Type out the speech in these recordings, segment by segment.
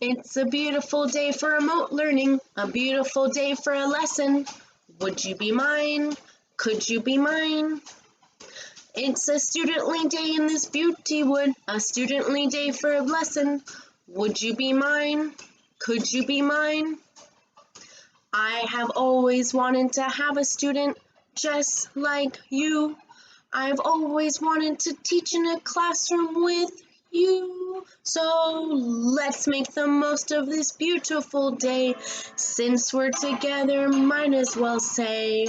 It's a beautiful day for remote learning, a beautiful day for a lesson. Would you be mine? Could you be mine? It's a studently day in this beauty wood, a studently day for a lesson. Would you be mine? Could you be mine? I have always wanted to have a student just like you. I've always wanted to teach in a classroom with you. So let's make the most of this beautiful day. Since we're together, might as well say,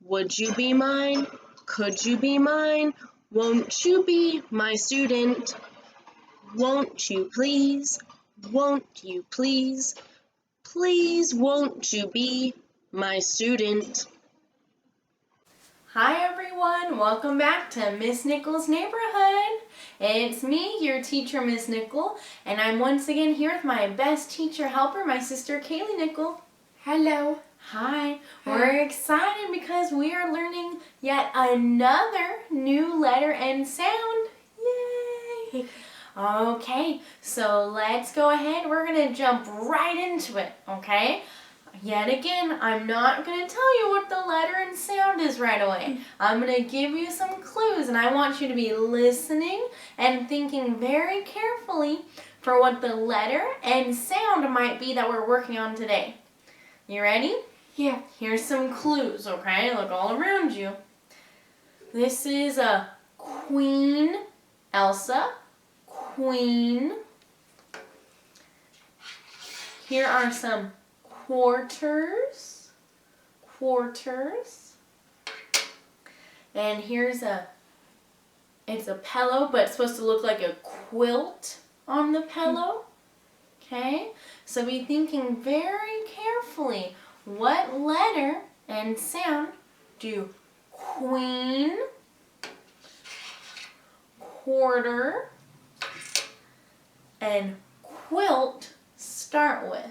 would you be mine? Could you be mine? Won't you be my student? Won't you please? Won't you please? Please won't you be my student? Hi everyone, welcome back to Miss Nichols' Neighborhood. It's me, your teacher, Miss Nickel, and I'm once again here with my best teacher helper, my sister Kaylee Nickel. Hello. Hi. We're excited because we are learning yet another new letter and sound. Yay! Okay, so let's go ahead. We're going to jump right into it, okay? Yet again, I'm not going to tell you what the letter and sound is right away. I'm going to give you some clues, and I want you to be listening and thinking very carefully for what the letter and sound might be that we're working on today. You ready? Yeah. Here's some clues, okay? Look all around you. This is a queen, Elsa, queen. Here are some quarters, quarters. And here's it's a pillow, but it's supposed to look like a quilt on the pillow. Okay? So be thinking very carefully, what letter and sound do queen, quarter, and quilt start with?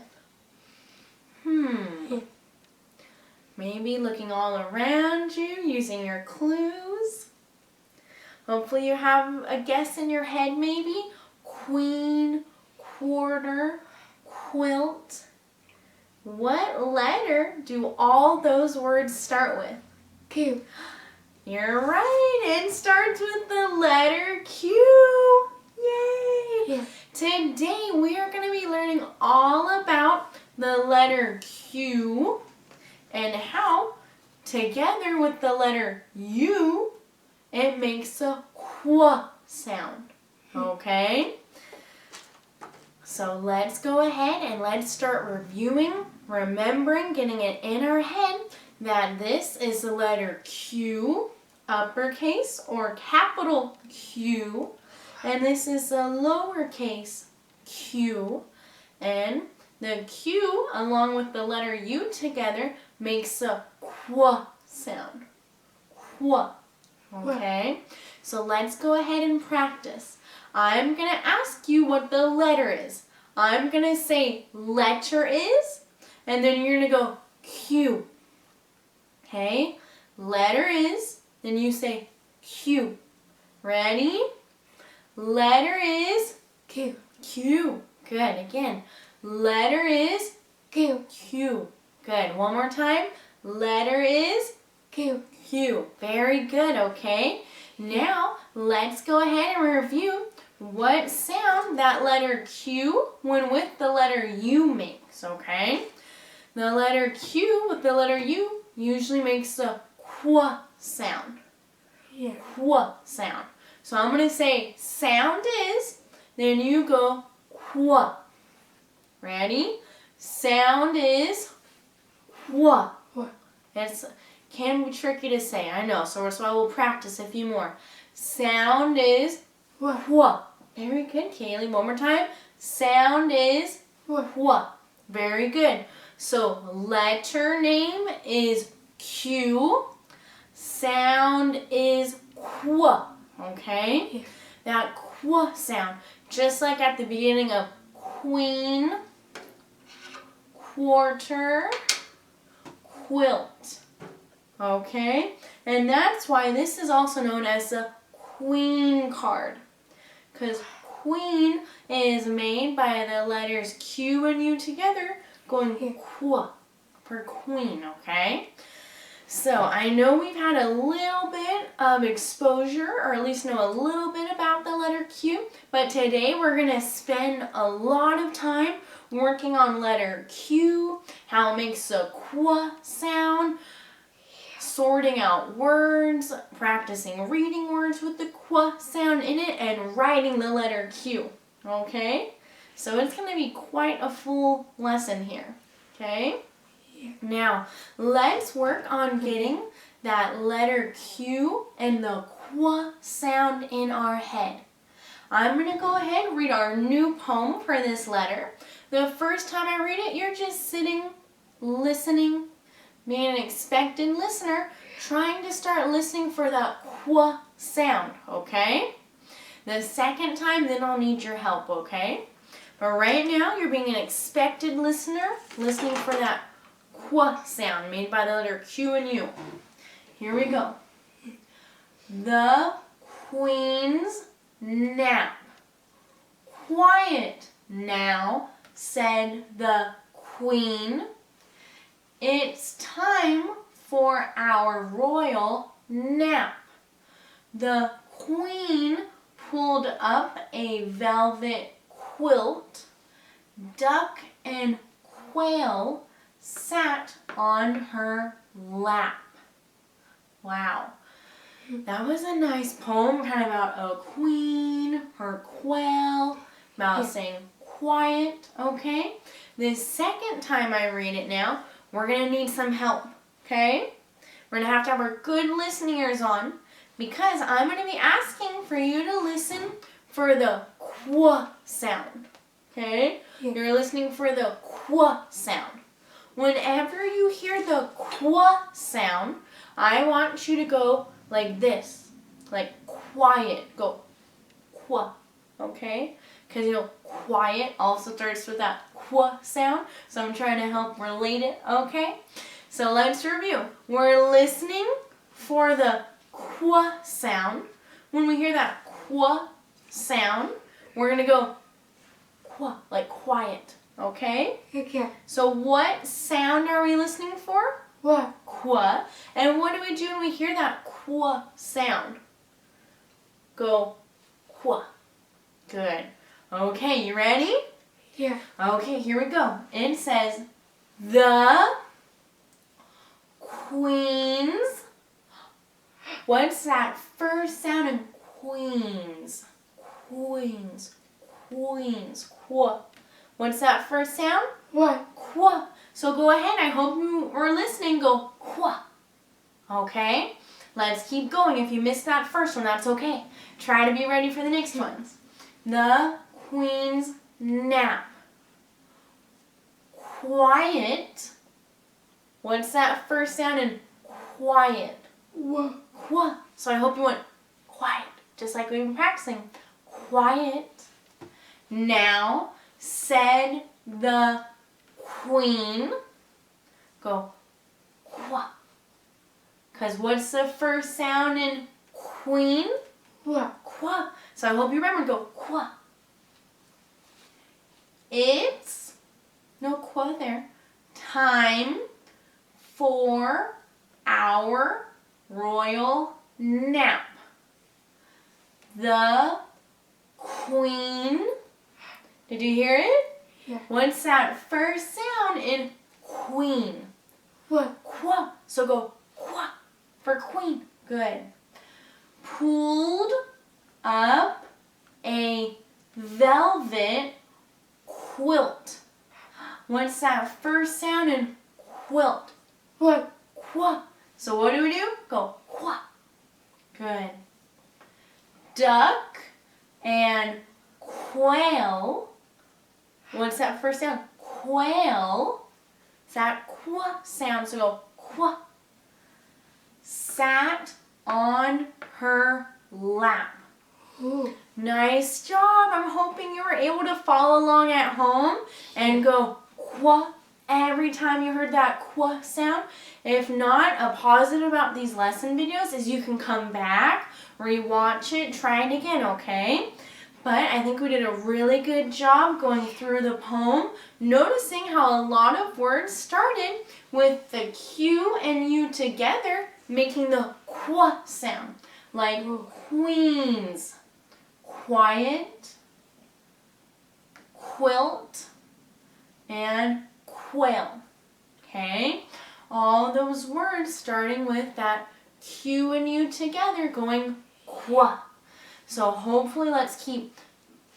Maybe looking all around you, using your clues. Hopefully you have a guess in your head maybe. Queen, quarter, quilt. What letter do all those words start with? Q. You're right. It starts with the letter Q. Yay! Yeah. Today we are going to be learning all about the letter Q and how, together with the letter U, it makes a qu sound. Okay? So let's go ahead and let's start reviewing, remembering, getting it in our head that this is the letter Q, uppercase or capital Q, and this is the lowercase q, and the Q along with the letter U together makes a qu sound. Qu. Okay? So let's go ahead and practice. I'm going to ask you what the letter is. I'm going to say letter is, and then you're going to go Q. Okay? Letter is, then you say Q. Ready? Letter is Q. Q. Good. Again. Letter is Q. Q. Good. One more time. Letter is Q. Q. Very good. Okay? Now, let's go ahead and review what sound that letter Q when with the letter U makes, okay? The letter Q with the letter U usually makes a qu sound. Yeah. Qu sound. So I'm going to say sound is, then you go qu. Ready? Sound is qu. It can be tricky to say, I know, so I will practice a few more. Sound is qu. Very good, Kaylee. One more time. Sound is qu. Very good. So letter name is Q. Sound is qu. Okay? Yeah. That qu sound, just like at the beginning of queen, quarter, quilt. Okay? And that's why this is also known as the queen card. Because queen is made by the letters Q and U together, going qu for queen, okay? So I know we've had a little bit of exposure, or at least know a little bit about the letter Q, but today we're going to spend a lot of time working on letter Q, how it makes a qu sound, sorting out words, practicing reading words with the qu sound in it, and writing the letter Q, okay? So it's going to be quite a full lesson here, okay? Now, let's work on getting that letter Q and the qu sound in our head. I'm going to go ahead and read our new poem for this letter. The first time I read it, you're just sitting, listening, being an expectant listener, trying to start listening for that qu sound, okay? The second time, then I'll need your help, okay? But right now, you're being an expected listener, listening for that qu sound made by the letter Q and U. Here we go. The queen's nap. Quiet now, said the queen. It's time for our royal nap. The queen pulled up a velvet quilt. Duck and quail sat on her lap. Wow. That was a nice poem, kind of about a queen, her quail, about saying quiet, okay? The second time I read it now, we're going to need some help, okay? We're going to have our good listening ears on, because I'm going to be asking for you to listen for the qu sound, okay? You're listening for the qu sound. Whenever you hear the qu sound, I want you to go like this, like quiet, go qu, okay? Because you know, quiet also starts with that qu sound, so I'm trying to help relate it, okay? So let's review. We're listening for the qu sound. When we hear that qu sound, we're going to go qu, like quiet, okay? Okay. So what sound are we listening for? What? Qu. And what do we do when we hear that qu sound? Go qu. Good. Okay, you ready? Yeah. Okay, here we go. It says, the queens. What's that first sound in queens? Queens. Queens. Qu. What's that first sound? What? Qu. So go ahead. I hope you were listening. Go qu. Okay? Let's keep going. If you missed that first one, that's okay. Try to be ready for the next ones. The queen's nap. Quiet. What's that first sound in quiet? What? Qu. So I hope you went quiet, just like we've been practicing. Quiet. Now, said the queen. Go qu. Because what's the first sound in queen? What? Qu. So I hope you remember, go qu. It's, no qu there, time for our royal nap. The queen, did you hear it? Yeah. What's that first sound in queen? What? Qu. So go qu for queen. Good. Pulled up a velvet quilt. What's that first sound in quilt? What? Qu. So what do? Go qu. Good. Duck and quail. What's that first sound? Quail. It's that qu sound, so go qu. Sat on her lap. Ooh. Nice job. I'm hoping you were able to follow along at home and go qu every time you heard that qu sound. If not, a positive about these lesson videos is you can come back, rewatch it, try it again, okay? But I think we did a really good job going through the poem, noticing how a lot of words started with the Q and U together, making the qu sound, like queens, quiet, quilt, and quail. Okay? All those words starting with that Q and U together going qua. So hopefully let's keep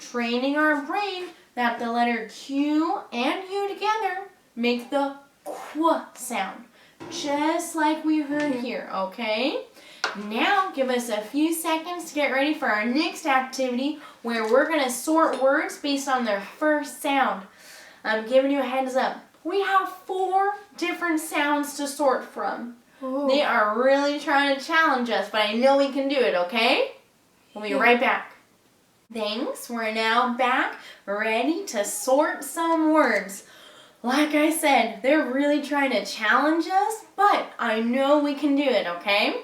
training our brain that the letter Q and U together make the qua sound. Just like we heard here, okay? Now give us a few seconds to get ready for our next activity where we're going to sort words based on their first sound. I'm giving you a heads up. We have 4 different sounds to sort from. Oh. They are really trying to challenge us, but I know we can do it, okay? We'll be right back. Thanks. We're now back, ready to sort some words. Like I said, they're really trying to challenge us, but I know we can do it, okay?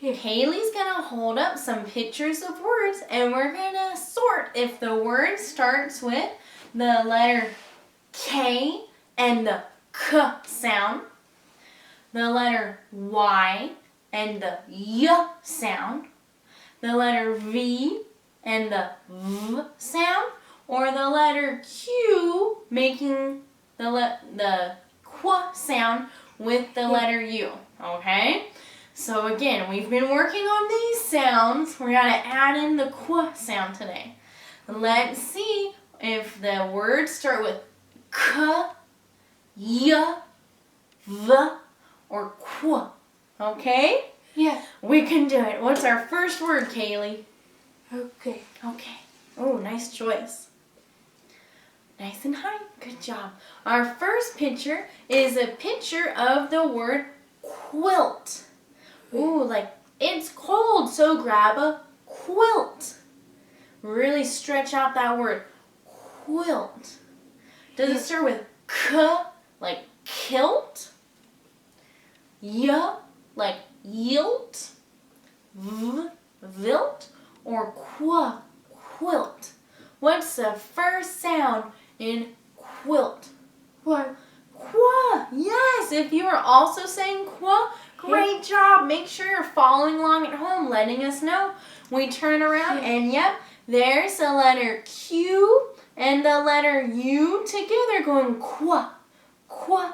Haley's going to hold up some pictures of words, and we're going to sort if the word starts with the letter K and the K sound, the letter Y and the Y sound, the letter V and the V sound, or the letter Q making the Q sound with the letter U, okay? So again, we've been working on these sounds. We're going to add in the Q sound today. Let's see if the words start with K, Y, V, or Q. Okay? Yeah. We can do it. What's our first word, Kaylee? Okay. Okay. Oh, nice choice. Nice and high. Good job. Our first picture is a picture of the word quilt. Ooh, like it's cold, so grab a quilt. Really stretch out that word, quilt. Does it start with K, like kilt? Y, like yilt? V, vilt? Or qu, quilt? What's the first sound in quilt? What? Qua. Yes, if you are also saying qua, great job. Make sure you're following along at home, letting us know. We turn around and yep, there's the letter Q and the letter U together going qua, qua,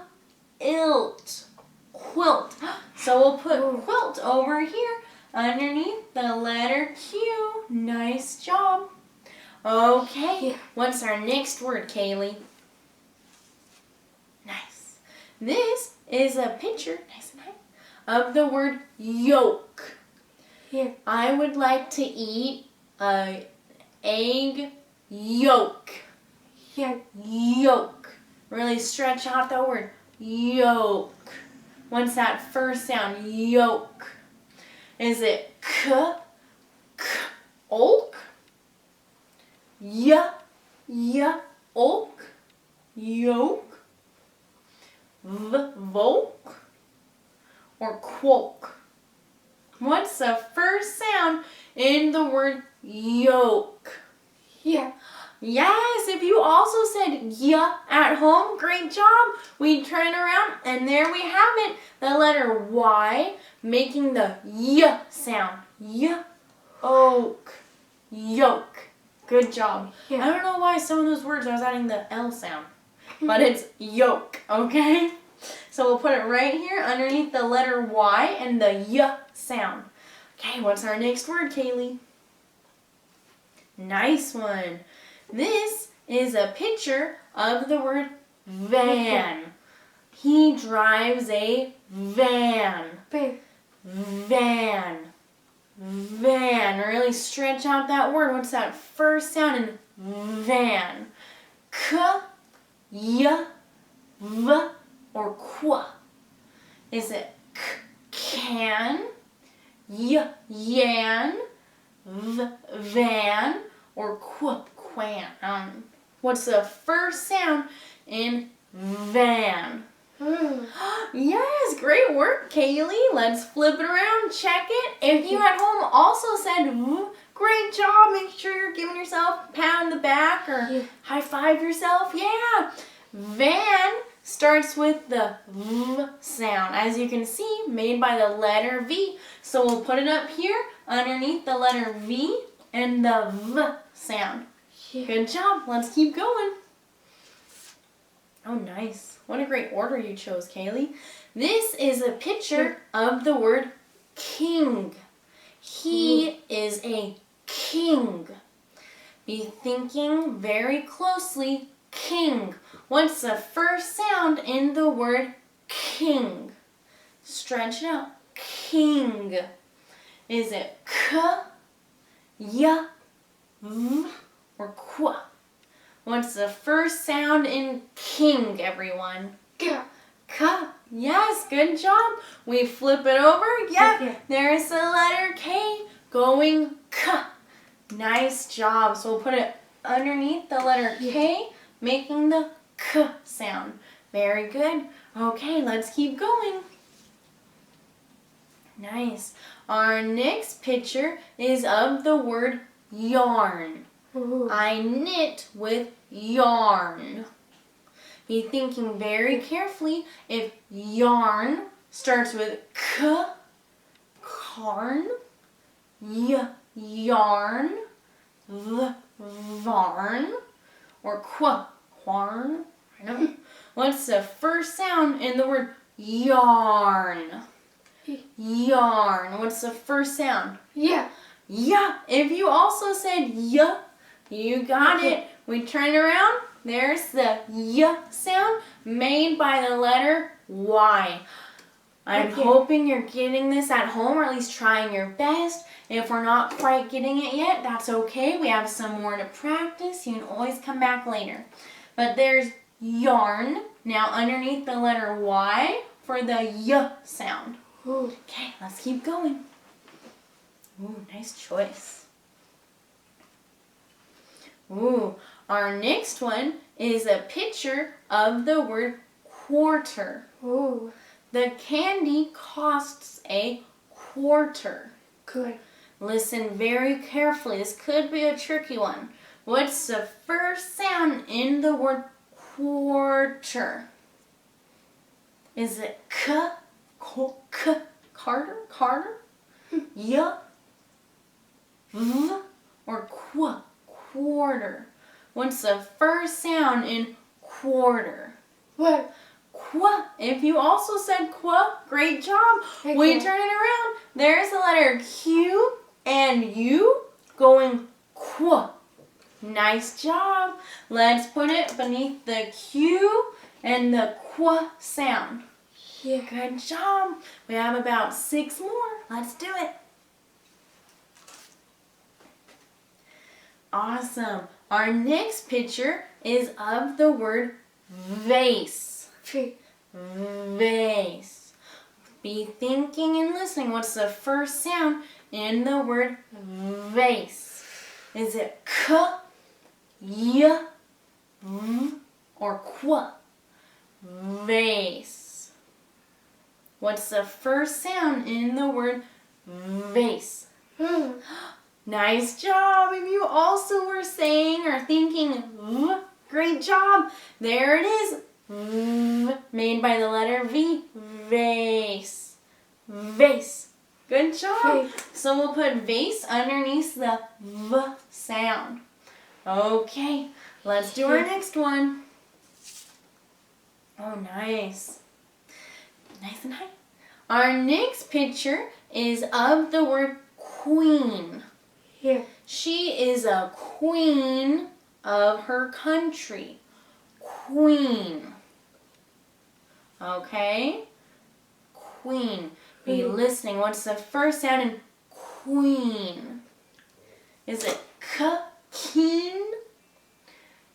ilt, quilt. So we'll put quilt over here underneath the letter Q. Nice job. Okay, what's our next word, Kaylee? Nice. This is a picture, nice and high, of the word yolk. Yeah. I would like to eat a egg yolk. Yeah. Yolk. Really stretch out the word yolk. What's that first sound? Yolk. Is it k, olk? Olk? Yolk? Volk? Or quolk? What's the first sound in the word yolk? Yeah. Yes, if you also said yeah at home, great job. We turn around and there we have it. The letter Y making the y sound. Y, oak, yolk. Good job. Yeah. I don't know why some of those words I was adding the L sound, but it's yolk, okay? So we'll put it right here underneath the letter Y and the y sound. Okay, what's our next word, Kaylee? Nice one. This is a picture of the word van. He drives a van. Big. Van. Van. Really stretch out that word. What's that first sound in van? K, y, v, or qu? Is it can, yan, van, or quan? What's the first sound in van? Yes, great work, Kaylee. Let's flip it around, check it. If you at home also said v, Great job. Make sure you're giving yourself a pat on the back or Yeah. high five yourself. Yeah. Van starts with the V sound, as you can see, made by the letter V. So we'll put it up here underneath the letter V and the V sound. Yeah. Good job. Let's keep going. Oh, nice. What a great order you chose, Kaylee. This is a picture of the word king. He is a king. Be thinking very closely. King. What's the first sound in the word king? Stretch it out. King. Is it k, y, v, or qu? What's the first sound in king, everyone? K. K. Yes, good job. We flip it over. Yep. Okay. There's the letter K going k. Nice job. So we'll put it underneath the letter K, making the k sound. Very good. Okay, let's keep going. Nice. Our next picture is of the word yarn. Ooh. I knit with yarn. Be thinking very carefully if yarn starts with k, carn, y, yarn, v, varn, or qu, quarn. I know. What's the first sound in the word yarn? Yarn. What's the first sound? Yeah. Yeah. If you also said y, you got it. We turn around. There's the y sound made by the letter Y. I'm hoping you're getting this at home, or at least trying your best. If we're not quite getting it yet, that's okay. We have some more to practice. You can always come back later. But there's yarn. Now underneath the letter Y for the y sound. Ooh. Okay, let's keep going. Ooh, nice choice. Ooh, our next one is a picture of the word quarter. Ooh. The candy costs a quarter. Good. Listen very carefully. This could be a tricky one. What's the first sound in the word quarter? Is it k, Carter, y, v, or qu, quarter? What's the first sound in quarter? What? Qu. If you also said qu, great job. Okay. We turn it around. There's the letter Q and U going qu. Nice job. Let's put it beneath the Q and the qu sound. Yeah. Good job. We have about 6 more. Let's do it. Awesome. Our next picture is of the word vase. Tree. Vase. Be thinking and listening. What's the first sound in the word vase? Is it k, y, v, or qu? Vase. What's the first sound in the word vase? Nice job. If you also were saying or thinking v, great job. There it is. V, made by the letter V. Vase. Vase. Good job. Okay. So we'll put vase underneath the V sound. Okay, let's do our next one. Oh, nice. Nice and high. Our next picture is of the word queen. Yeah. She is a queen of her country. Queen. Okay? Queen. Be listening. What's the first sound in queen? Is it k, keen,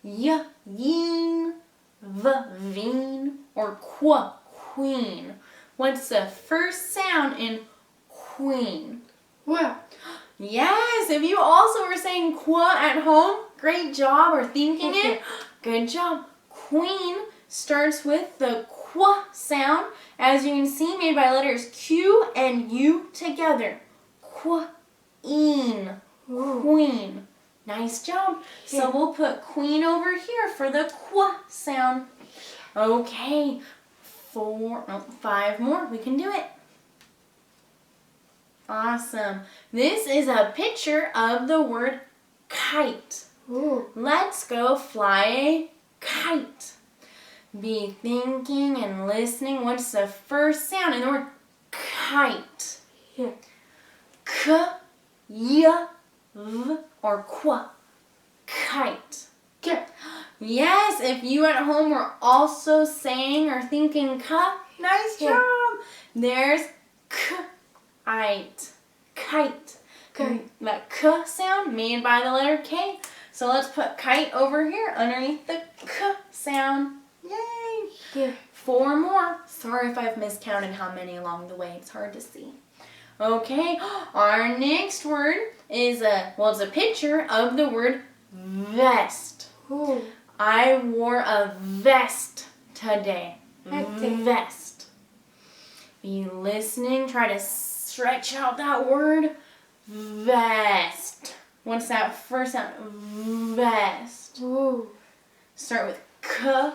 y, yin, v, veen, or qu, queen? What's the first sound in queen? What? Yes, if you also were saying qu at home, great job, or thinking it, good job. Queen starts with the qu sound, as you can see, made by letters Q and U together. Queen. Ooh. Queen. Nice job. So Yeah. we'll put queen over here for the qu sound. Okay. 5 more. We can do it. Awesome. This is a picture of the word kite. Ooh. Let's go fly a kite. Be thinking and listening. What's the first sound in the word kite? Yeah. K, y, v, or qu. Kite. Yeah. Yes, if you at home were also saying or thinking ka, nice Yeah. job. There's kite. Kite. Okay. That k sound made by the letter K. So let's put kite over here underneath the k sound. Yay! Yeah. 4 more. Sorry if I've miscounted how many along the way. It's hard to see. Okay, our next word is it's a picture of the word vest. Ooh. I wore a vest today. Okay. Vest. Be listening. Try to stretch out that word. Vest. What's that first sound? Vest. Ooh. Start with k,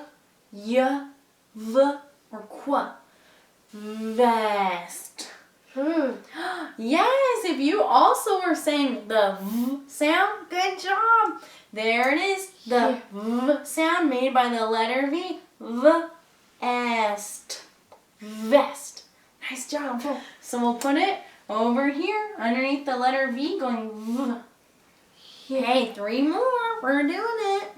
y, v, or qu. Vest. Yes, if you also were saying the v sound, good job. There it is, the v sound made by the letter V. Vest. Vest. Nice job. So we'll put it over here underneath the letter V going v. Okay, 3 more. We're doing it.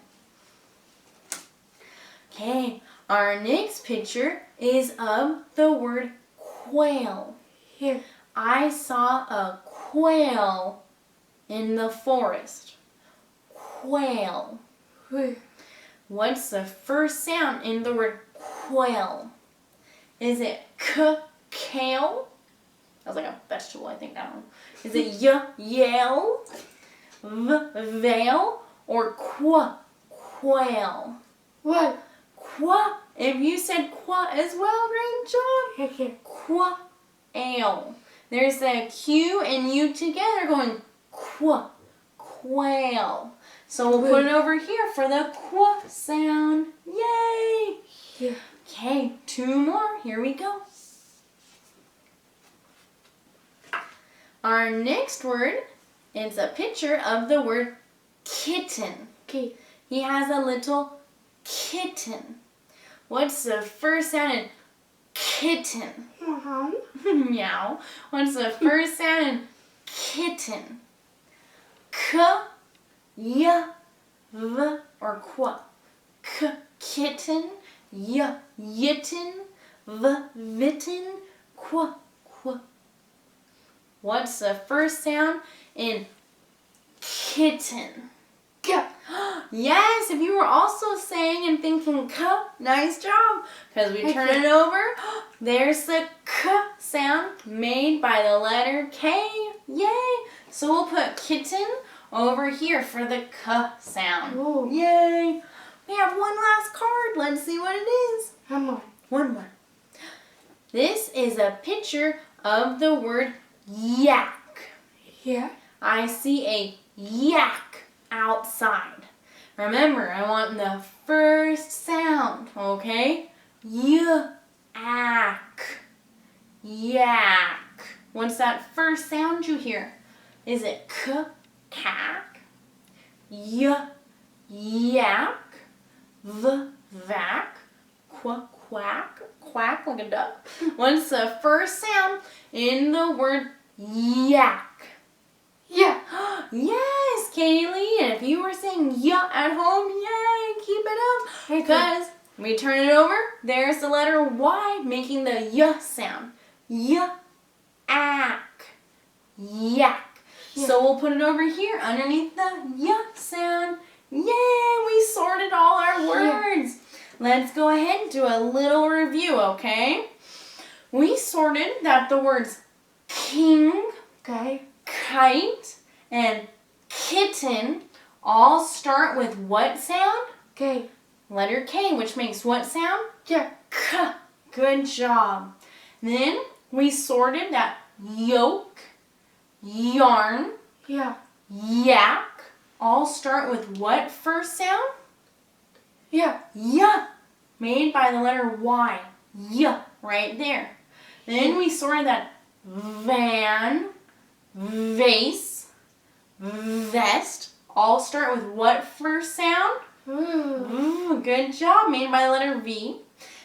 Okay, our next picture is of the word quail. Yeah. I saw a quail in the forest. Quail. Ooh. What's the first sound in the word quail? Is it kale? That was like a vegetable, I think. I don't know. Is it yell, veil, or quail? What? If you said qua as well, great job. Okay. Quail. There's a Q and U together going quail. So we'll put it over here for the qu sound. Yay! Yeah. Okay, 2 more. Here we go. Our next word is a picture of the word kitten. Okay. He has a little kitten. What's the first sound in kitten? Meow. What's the first sound in kitten? K, y, v, or qu. Kitten, y, yitten, v, vitten, qu. What's the first sound in kitten? Yeah. Yes, if you were also saying and thinking k, nice job. Because we turn it over, there's the k sound made by the letter K. Yay! So we'll put kitten over here for the k sound. Ooh. Yay! We have one last card. Let's see what it is. Come on. One more. This is a picture of the word yak. Yeah. I see a yak outside. Remember, I want the first sound, okay? Yak. Yak. What's that first sound you hear? Is it k, kak? Yak, v, vac, quack, quack like a duck. What's the first sound in the word yak? Yeah. Yes, Kaylee. And if you were saying yeah at home, yay, keep it up. Because we turn it over, there's the letter Y making the y sound. Yak. Yak. Yeah. So we'll put it over here underneath the y sound. Yay, we sorted all our words. Let's go ahead and do a little review, okay? We sorted that the words king, Okay. kite, and kitten all start with what sound? Okay. Letter K, which makes what sound? Yeah. K. Good job. Then we sorted that yoke, yarn, Yeah. yak, all start with what first sound? Yeah. Y, made by the letter Y. Y, right there. Then we sorted that van, vase, vest, all start with what first sound? Good job, made by the letter V.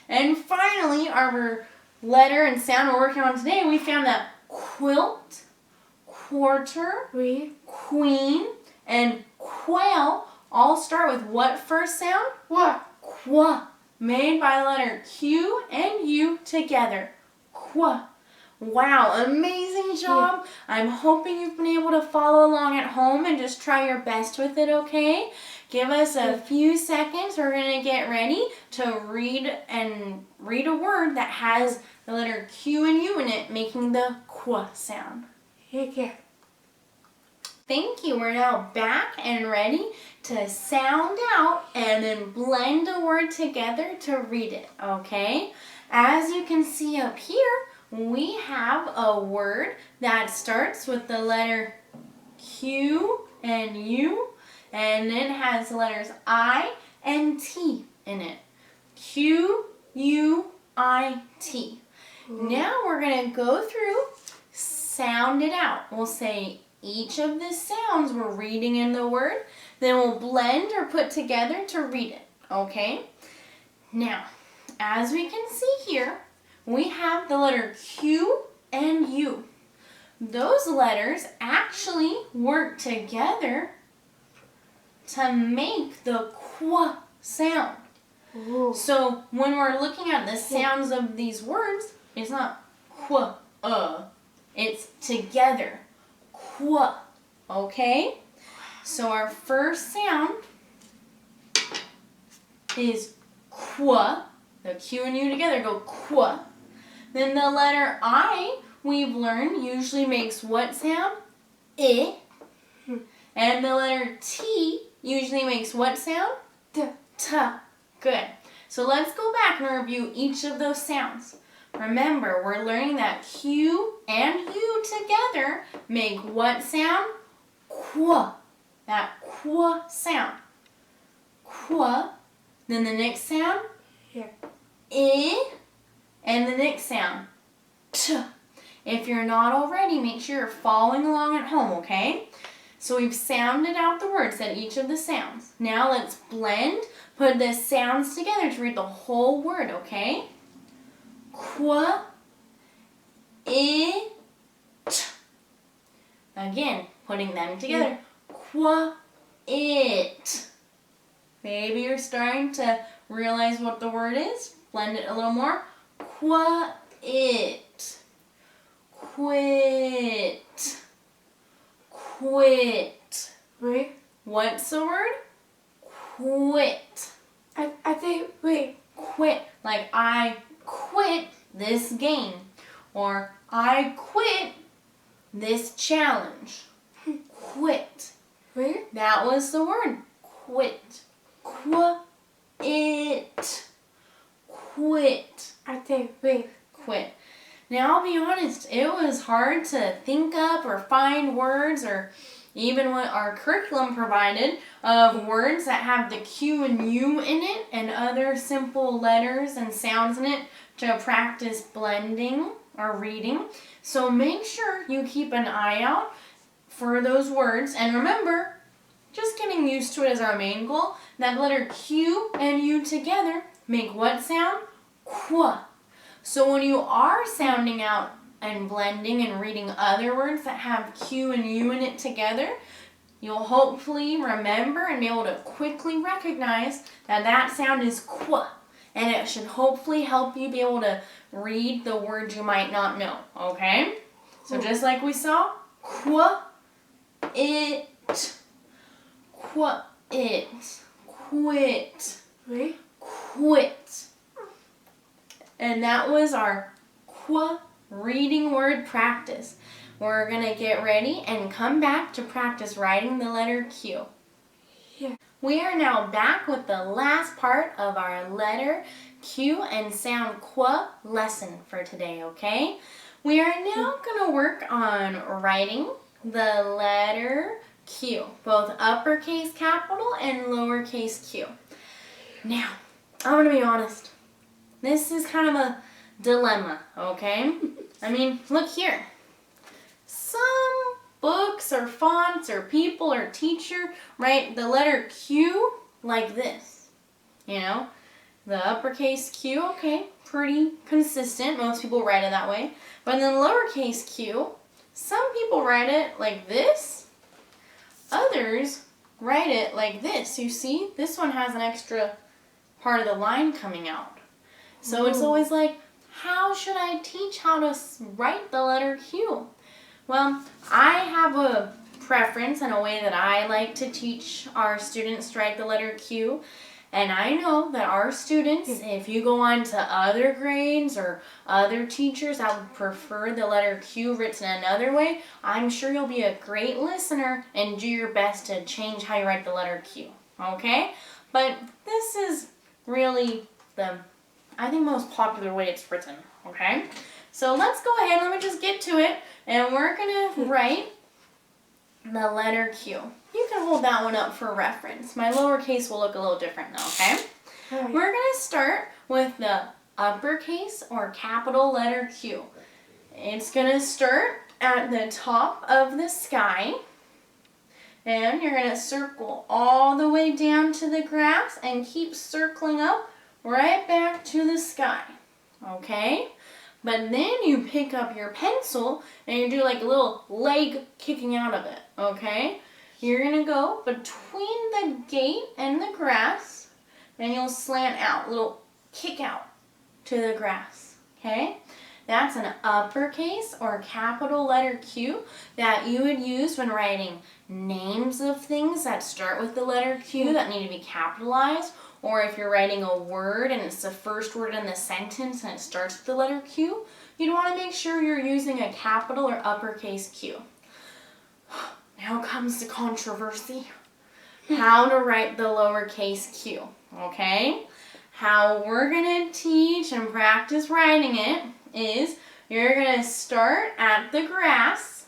And finally, our letter and sound we're working on today, we found that quilt, quarter, queen, and quail all start with what first sound? What? Qua, made by the letter Q and U together. Qua. Wow, amazing job. I'm hoping you've been able to follow along at home and just try your best with it, okay? Give us a few seconds. We're going to get ready to read a word that has the letter Q and U in it, making the qua sound. Yeah. Thank you. We're now back and ready to sound out and then blend a word together to read it, okay? As you can see up here, we have a word that starts with the letter Q and U, and then has the letters I and T in it. Q, U, I, T. Now we're going to go through, sound it out. We'll say each of the sounds we're reading in the word, then we'll blend or put together to read it, okay? Now, as we can see here, we have the letter Q and U. Those letters actually work together to make the qua sound. So when we're looking at the sounds of these words, it's not qua, it's together. Qua, okay? So our first sound is qua. The Q and U together go qua. Then the letter I, we've learned, usually makes what sound? I. And the letter T usually makes what sound? T. T. Good. So let's go back and review each of those sounds. Remember, we're learning that Q and U together make what sound? Qua. That qua sound. Qua. Then the next sound? Yeah. I. And the next sound? T. If you're not already, make sure you're following along at home, okay? So we've sounded out the words at each of the sounds. Now let's blend, put the sounds together to read the whole word, okay? Qua, I, t. Again, putting them together. Qua, it. Maybe you're starting to realize what the word is. Blend it a little more. Qua, it. Quit. Quit. What's the word? Quit. I think, Quit. Like I quit this game. Or I quit this challenge. Quit. That was the word. Quit. Quit. Quit. I think, Quit. Now, I'll be honest, it was hard to think up or find words, or even what our curriculum provided of words that have the Q and U in it and other simple letters and sounds in it to practice blending or reading. So make sure you keep an eye out for those words. And remember, just getting used to it is our main goal. That letter Q and U together make what sound? Qua. So when you are sounding out and blending and reading other words that have Q and U in it together, you'll hopefully remember and be able to quickly recognize that that sound is qua. And it should hopefully help you be able to read the words you might not know, okay? So just like we saw, qua, it, qua, it, quit, quit. And that was our qua reading word practice. We're going to get ready and come back to practice writing the letter Q. Yeah. We are now back with the last part of our letter Q and sound qua lesson for today, okay? We are now going to work on writing the letter Q, both uppercase capital and lowercase q. Now, I'm going to be honest. This is kind of a dilemma, okay? I mean, look here. Some books or fonts or people or teacher write the letter Q like this. You know, the uppercase Q, okay, pretty consistent. Most people write it that way. But then lowercase q, some people write it like this. Others write it like this. You see, this one has an extra part of the line coming out. So it's always like, how should I teach how to write the letter Q? Well, I have a preference and a way that I like to teach our students to write the letter Q. And I know that our students, if you go on to other grades or other teachers that would prefer the letter Q written another way, I'm sure you'll be a great listener and do your best to change how you write the letter Q. Okay? But this is really the, I think, most popular way it's written. Okay? So let's go ahead, let me just get to it, and we're going to write the letter Q. You can hold that one up for reference. My lowercase will look a little different though, okay? Right. We're going to start with the uppercase or capital letter Q. It's going to start at the top of the sky. And you're going to circle all the way down to the grass and keep circling up right back to the sky. Okay? But then you pick up your pencil and you do like a little leg kicking out of it, okay? You're going to go between the gate and the grass and you'll slant out, little kick out to the grass, okay? That's an uppercase or capital letter Q that you would use when writing names of things that start with the letter Q that need to be capitalized. Or if you're writing a word and it's the first word in the sentence and it starts with the letter Q, you'd want to make sure you're using a capital or uppercase Q. Now comes the controversy. How to write the lowercase q, okay? How we're going to teach and practice writing it is you're going to start at the grass.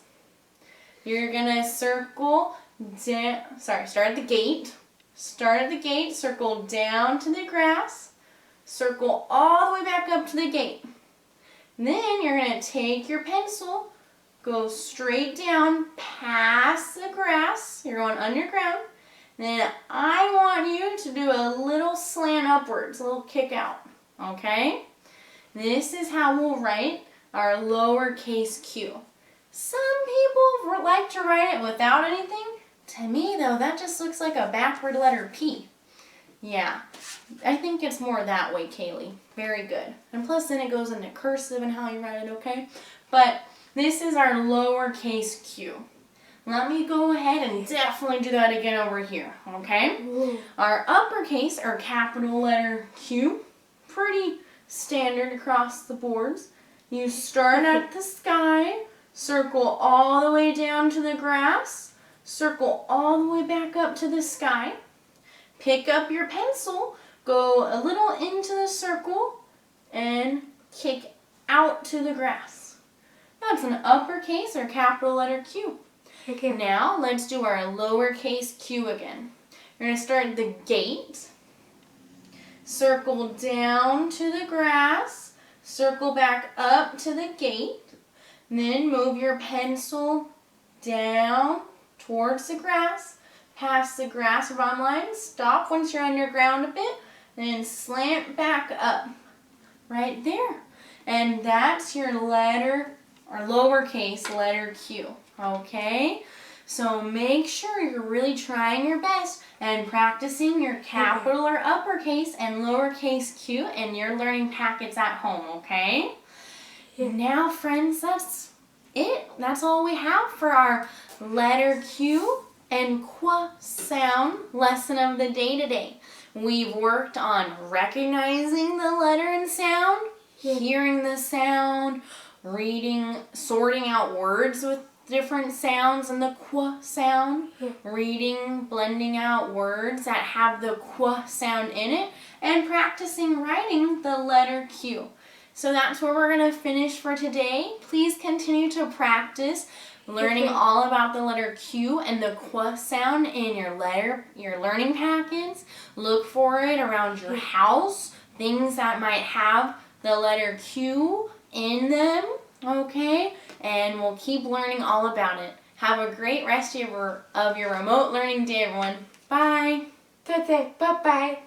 You're going to circle down, start at the gate. Start at the gate, circle down to the grass, circle all the way back up to the gate. Then you're going to take your pencil, go straight down past the grass. You're going underground. Then I want you to do a little slant upwards, a little kick out. Okay? This is how we'll write our lowercase q. Some people like to write it without anything. To me, though, that just looks like a backward letter P. Yeah, I think it's more that way, Kaylee. Very good. And plus, then it goes into cursive and how you write it, okay? But this is our lowercase q. Let me go ahead and definitely do that again over here, okay? Our uppercase or capital letter Q, pretty standard across the boards. You start at the sky, circle all the way down to the grass, circle all the way back up to the sky, pick up your pencil, go a little into the circle, and kick out to the grass. That's an uppercase or capital letter Q. Okay. Now, let's do our lowercase q again. You're going to start at the gate, circle down to the grass, circle back up to the gate, then move your pencil down towards the grass, past the grass run line, stop once you're underground a bit, then slant back up right there. And that's your letter or lowercase letter Q. Okay, so make sure you're really trying your best and practicing your capital or uppercase and lowercase q in your learning packets at home, okay? Now, friends, that's it. That's all we have for our letter Q and qu sound lesson of the day today. We've worked on recognizing the letter and sound, hearing the sound, reading, sorting out words with different sounds and the qu sound, reading, blending out words that have the qu sound in it, and practicing writing the letter Q. So that's where we're going to finish for today. Please continue to practice learning Okay. all about the letter Q and the Q sound in your learning packets. Look for it around your house, things that might have the letter Q in them, okay? And we'll keep learning all about it. Have a great rest of your remote learning day, everyone. Bye. Bye bye.